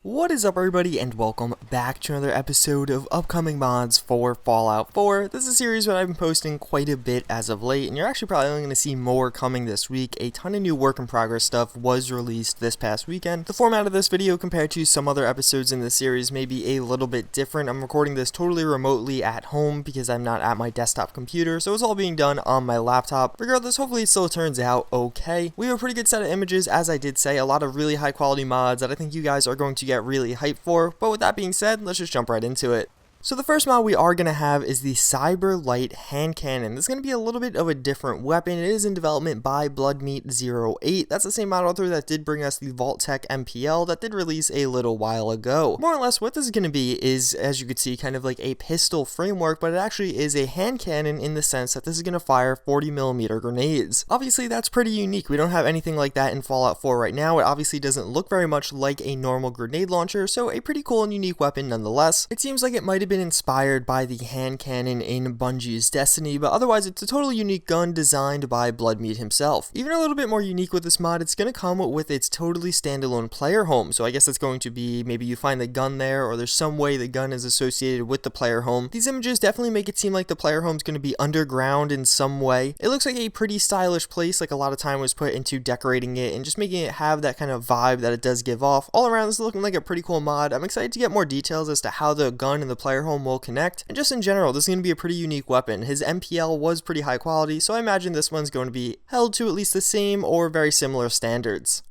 What is up, everybody, and welcome back to another episode of upcoming mods for Fallout 4. This is a series that I've been posting quite a bit as of late, and you're actually probably only going to see more coming this week. A ton of new work in progress stuff was released this past weekend. The format of this video compared to some other episodes in the series may be a little bit different. I'm recording this totally remotely at home because I'm not at my desktop computer, so it's all being done on my laptop. Regardless, hopefully it still turns out okay. We have a pretty good set of images, as I did say, a lot of really high quality mods that I think you guys are going to get really hyped for, but with that being said, let's just jump right into it. So the first mod we are going to have is the Cyberlight hand cannon. This is going to be a little bit of a different weapon. It is in development by Bloodmeat08. That's the same mod author that did bring us the Vault-Tec MPL that did release a little while ago. More or less what this is going to be is, as you could see, kind of like a pistol framework, but it actually is a hand cannon in the sense that this is going to fire 40mm grenades. Obviously that's pretty unique. We don't have anything like that in Fallout 4 right now. It obviously doesn't look very much like a normal grenade launcher, so a pretty cool and unique weapon nonetheless. It seems like it might have been inspired by the hand cannon in Bungie's Destiny, but otherwise it's a totally unique gun designed by Bloodmeat himself. Even a little bit more unique with this mod, it's going to come with its totally standalone player home, so I guess it's going to be maybe you find the gun there, or there's some way the gun is associated with the player home. These images definitely make it seem like the player home is going to be underground in some way. It looks like a pretty stylish place, like a lot of time was put into decorating it and just making it have that kind of vibe that it does give off. All around, this is looking like a pretty cool mod. I'm excited to get more details as to how the gun and the player home will connect, and just in general, this is going to be a pretty unique weapon. His MPL was pretty high quality, so I imagine this one's going to be held to at least the same or very similar standards.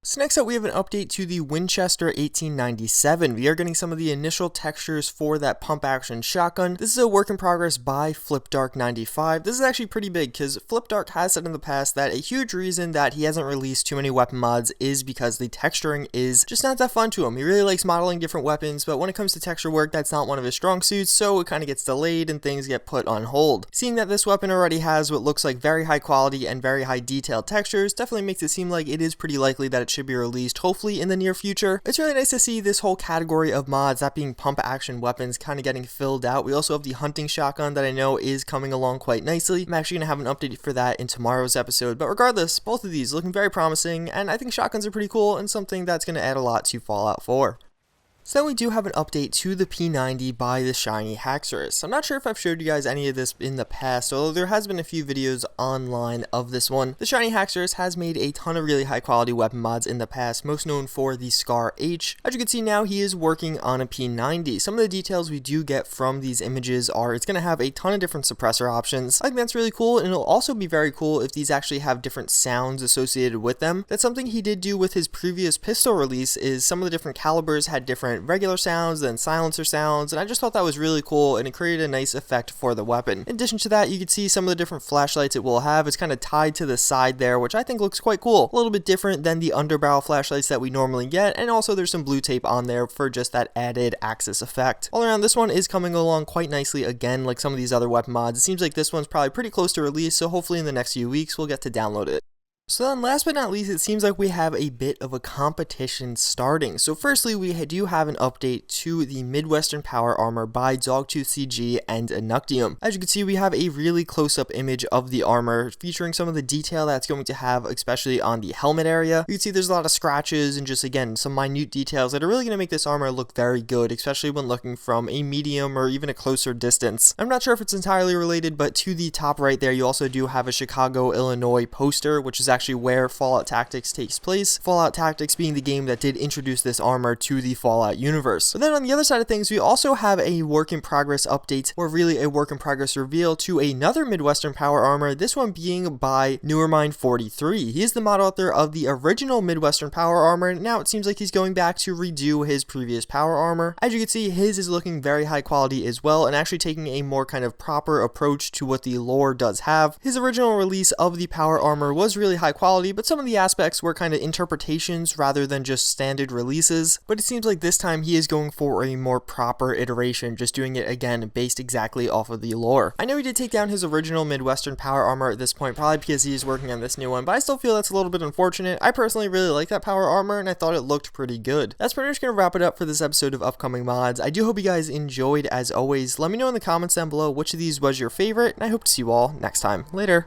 So next up, we have an update to the Winchester 1897. We are getting some of the initial textures for that pump action shotgun. This is a work in progress by FlipDark95. This is actually pretty big because FlipDark has said in the past that a huge reason that he hasn't released too many weapon mods is because the texturing is just not that fun to him. He really likes modeling different weapons, but when it comes to texture work, that's not one of his strong suits, so it kind of gets delayed and things get put on hold. Seeing that this weapon already has what looks like very high quality and very high detailed textures definitely makes it seem like it is pretty likely that it should be released hopefully in the near future. It's really nice to see this whole category of mods, that being pump action weapons, kind of getting filled out. We also have the hunting shotgun that I know is coming along quite nicely. I'm actually going to have an update for that in tomorrow's episode, but regardless, both of these looking very promising, and I think shotguns are pretty cool and something that's going to add a lot to Fallout 4. So then we do have an update to the P90 by the Shiny Haxorus. I'm not sure if I've showed you guys any of this in the past, although there has been a few videos online of this one. The Shiny Haxorus has made a ton of really high quality weapon mods in the past, most known for the Scar H. As you can see now, he is working on a P90. Some of the details we do get from these images are it's going to have a ton of different suppressor options. I think that's really cool, and it'll also be very cool if these actually have different sounds associated with them. That's something he did do with his previous pistol release, is some of the different calibers had different regular sounds and silencer sounds, and I just thought that was really cool and it created a nice effect for the weapon. In addition to that, you can see some of the different flashlights it will have. It's kind of tied to the side there, which I think looks quite cool. A little bit different than the underbarrel flashlights that we normally get, and also there's some blue tape on there for just that added axis effect. All around, this one is coming along quite nicely again, like some of these other weapon mods. It seems like this one's probably pretty close to release, so hopefully in the next few weeks we'll get to download it. So then last but not least, it seems like we have a bit of a competition starting. So firstly, we do have an update to the Midwestern Power Armor by Dogtooth CG and Inuctium. As you can see, we have a really close-up image of the armor featuring some of the detail that's going to have, especially on the helmet area. You can see there's a lot of scratches and just, again, some minute details that are really going to make this armor look very good, especially when looking from a medium or even a closer distance. I'm not sure if it's entirely related, but to the top right there, you also do have a Chicago, Illinois poster, which is actually where Fallout Tactics takes place. Fallout Tactics being the game that did introduce this armor to the Fallout universe. But then on the other side of things, we also have a work in progress update, or really a work in progress reveal to another Midwestern Power Armor, this one being by Newermind43. He is the mod author of the original Midwestern Power Armor, and now it seems like he's going back to redo his previous power armor. As you can see, his is looking very high quality as well, and actually taking a more kind of proper approach to what the lore does have. His original release of the power armor was really high quality, but some of the aspects were kind of interpretations rather than just standard releases. But it seems like this time he is going for a more proper iteration, just doing it again based exactly off of the lore. I know he did take down his original Midwestern power armor at this point, probably because he is working on this new one, but I still feel that's a little bit unfortunate. I personally really like that power armor, and I thought it looked pretty good. That's pretty much going to wrap it up for this episode of upcoming mods. I do hope you guys enjoyed. As always, let me know in the comments down below which of these was your favorite, and I hope to see you all next time. Later.